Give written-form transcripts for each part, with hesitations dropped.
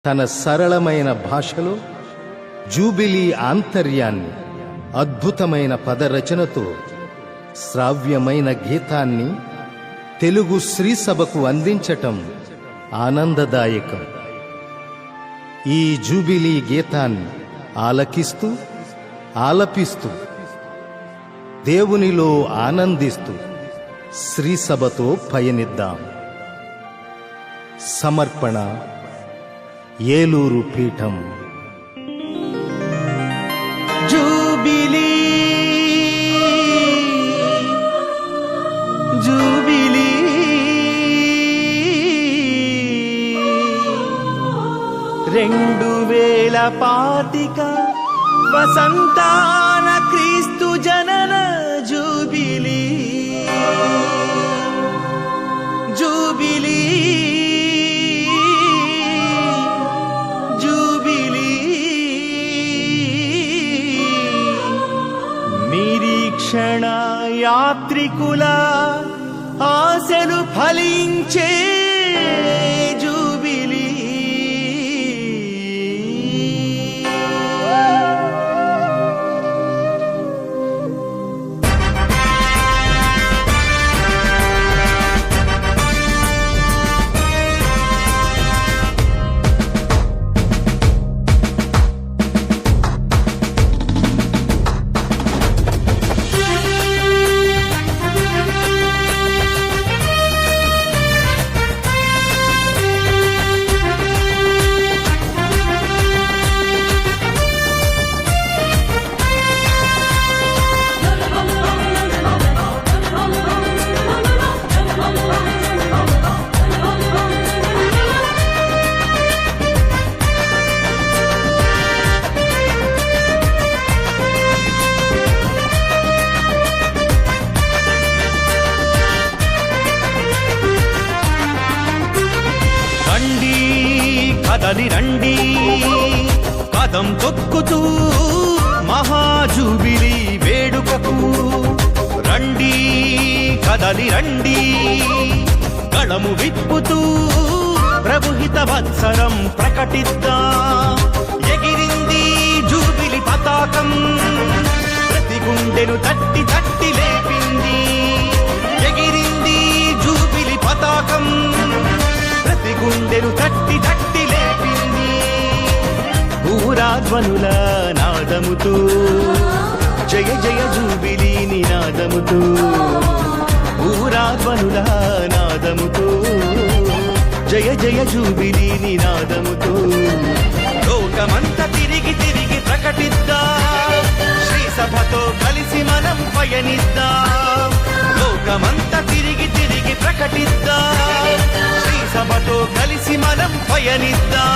తన సరళమైన భాషలో జూబిలీ ఆంతర్యాన్ని అద్భుతమైన పదరచనతో శ్రావ్యమైన గీతాన్ని తెలుగు శ్రీసభకు అందించటం ఆనందదాయకం. ఈ జూబిలీ గీతాన్ని ఆలకిస్తూ ఆలపిస్తూ దేవునిలో ఆనందిస్తూ శ్రీసభతో పయనిద్దాం. సమర్పణ ఏలూరు పీఠం. జూబిలీ జూబిలీ 2025 వసంతాన క్రీస్తు జనన జూబిలీ జూబిలీ జూబిలీ నిరీక్షణ యాత్రికుల ఆశలు ఫలించే జూబిలీ కదలి రండి పదం తొక్కుతూ మహాజూబిలీ వేడుకకు రండి కదలి రండి గళము విప్పుతూ ప్రభుహిత వత్సరం ప్రకటిద్దాం. ఎగిరింది జూబిలీ పతాకం ప్రతి గుండెను తట్టి తట్టి లేపింది. ఎగిరింది జూబిలీ పతాకం ప్రతి గుండెను తట్టి తట్టి లేపింది. ఊరాధ్వనుల నాదముతో జయ జయ జూబిలీ నినాదముతో ఊరాధ్వనుల నాదముతో జయ జయ జూబిలీ నినాదముతో లోకమంతా తిరిగి తిరిగి ప్రకటిద్దాం. శ్రీ సభతో కలిసి మనం పయనిద్దాం. లోకమంతా తిరిగి తిరిగి ప్రకటిద్దాం. శ్రీ సభతో కలిసి మనం పయనిద్దాం.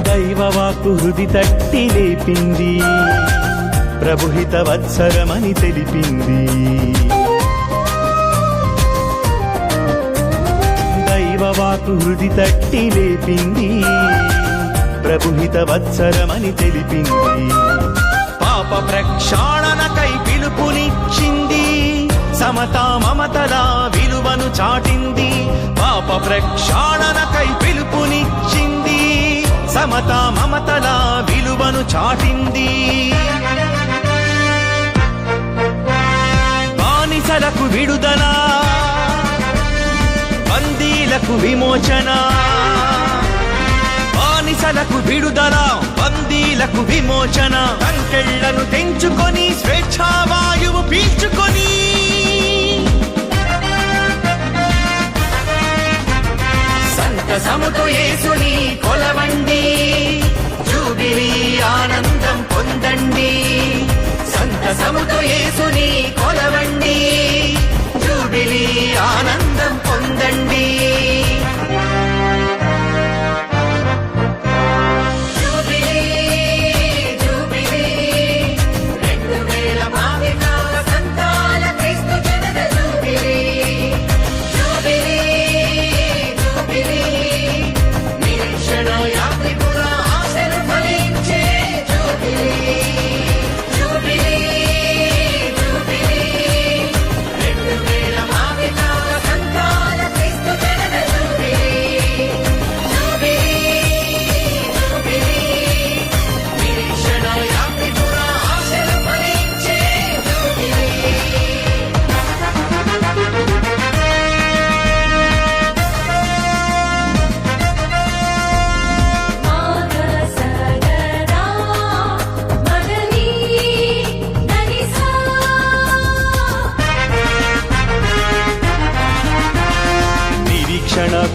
దైవవాక్కు హృది తట్టి లేపింది. ప్రభుహిత వత్సరమని తెలిపింది. దైవవాక్కు హృది తట్టి లేపింది. ప్రభుహిత వత్సరమని తెలిపింది. పాప ప్రక్షాళనకై పిలుపునిచ్చింది. సమతా మమతల విలువను చాటింది. పాప ప్రక్షాళనకై పిలుపునిచ్చింది. సమత మమతల విలువను చాటింది. బానిసలకు విడుదల, బందీలకు విమోచన. బానిసలకు విడుదల, బందీలకు విమోచన. సంకెళ్లను తెంచుకొని స్వేచ్ఛావాయువు పీల్చుకొని సంతసముతో యేసుని కొలవండి, జూబిలీ ఆనందం పొందండి. సంతసముతో యేసుని కొలవండి, జూబిలీ ఆనందం పొందండి.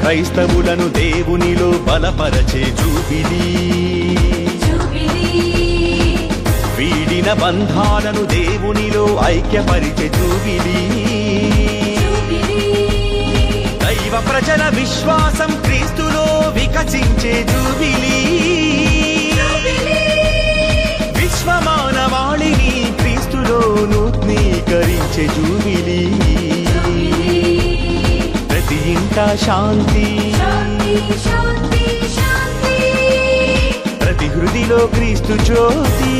క్రైస్తవులను దేవునిలో బలపరచే జూబిలీ. వీడిన బంధాలను దేవునిలో ఐక్యపరిచే జూబిలీ. దైవ ప్రజల విశ్వాసం క్రీస్తులో వికసించే జూబిలీ. విశ్వమానవాళిని క్రీస్తులో నూతనీకరించే జూబిలీ. ప్రతి ఇంట శాంతి, ప్రతి హృదిలో క్రీస్తు జ్యోతి.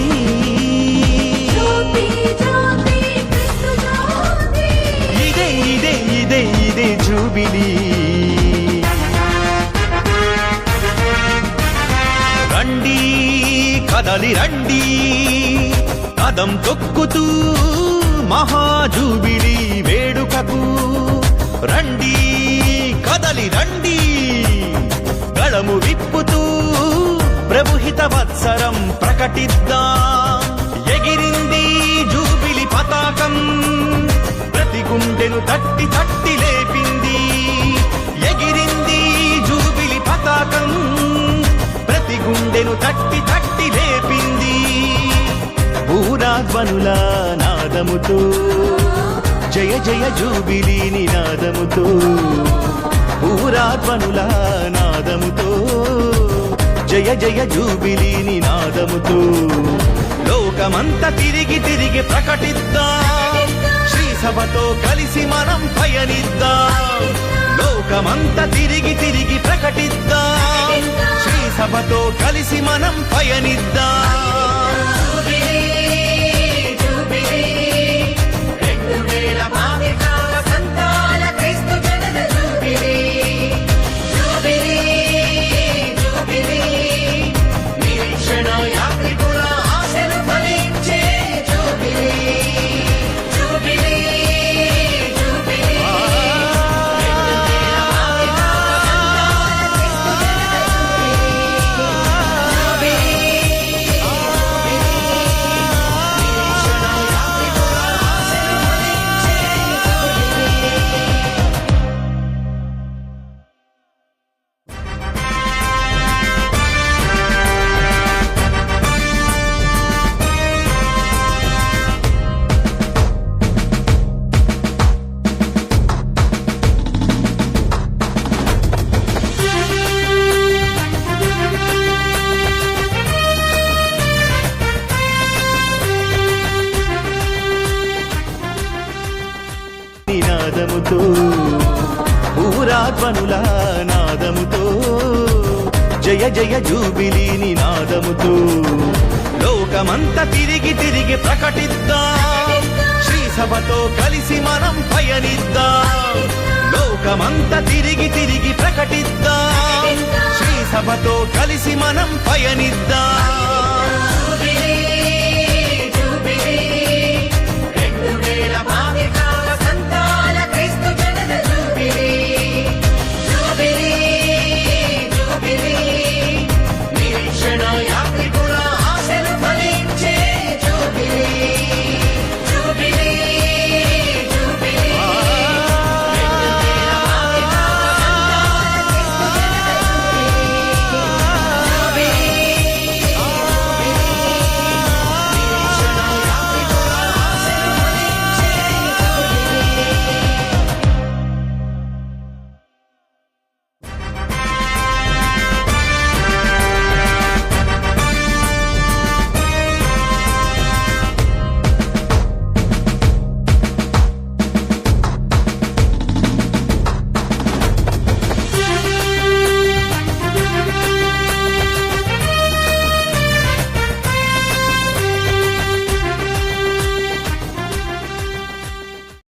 ఇదే ఇదే ఇదే ఇదే జూబిలీ. రండి కదలి రండి, కదం తొక్కుతూ మహాజూబిలీ వేడుకకు రండి, కదలి రండి. గళము విప్పుతూ ప్రభుహిత వత్సరం ప్రకటిద్దాం. ఎగిరింది జూబిలి పతాకం, ప్రతి గుండెను తట్టి తట్టి లేపింది. ఎగిరింది జూబిలి పతాకం, ప్రతి గుండెను తట్టి తట్టి లేపింది. పూరాధ్వనుల నాదముతో జయ జయ జూబిలీ నినాదముతో, పూరాధ్వనుల నాదముతో జయ జయ జూబిలీ నినాదముతో లోకమంతా తిరిగి తిరిగి ప్రకటిద్దాం. శ్రీ సభతో కలిసి మనం పయనిద్దాం. లోకమంతా తిరిగి తిరిగి ప్రకటిద్దాం. శ్రీ సభతో కలిసి మనం పయనిద్దాం. నాదముతో, పూరాధ్వనుల నాదముతో జయ జయ జూబిలీ నినాదముతో లోకమంతా తిరిగి తిరిగి ప్రకటిద్దాం. శ్రీ సభతో కలిసి మనం పయనిద్దాం లోకమంతా తిరిగి తిరిగి ప్రకటిద్దాం శ్రీ సభతో కలిసి మనం పయనిద్దాం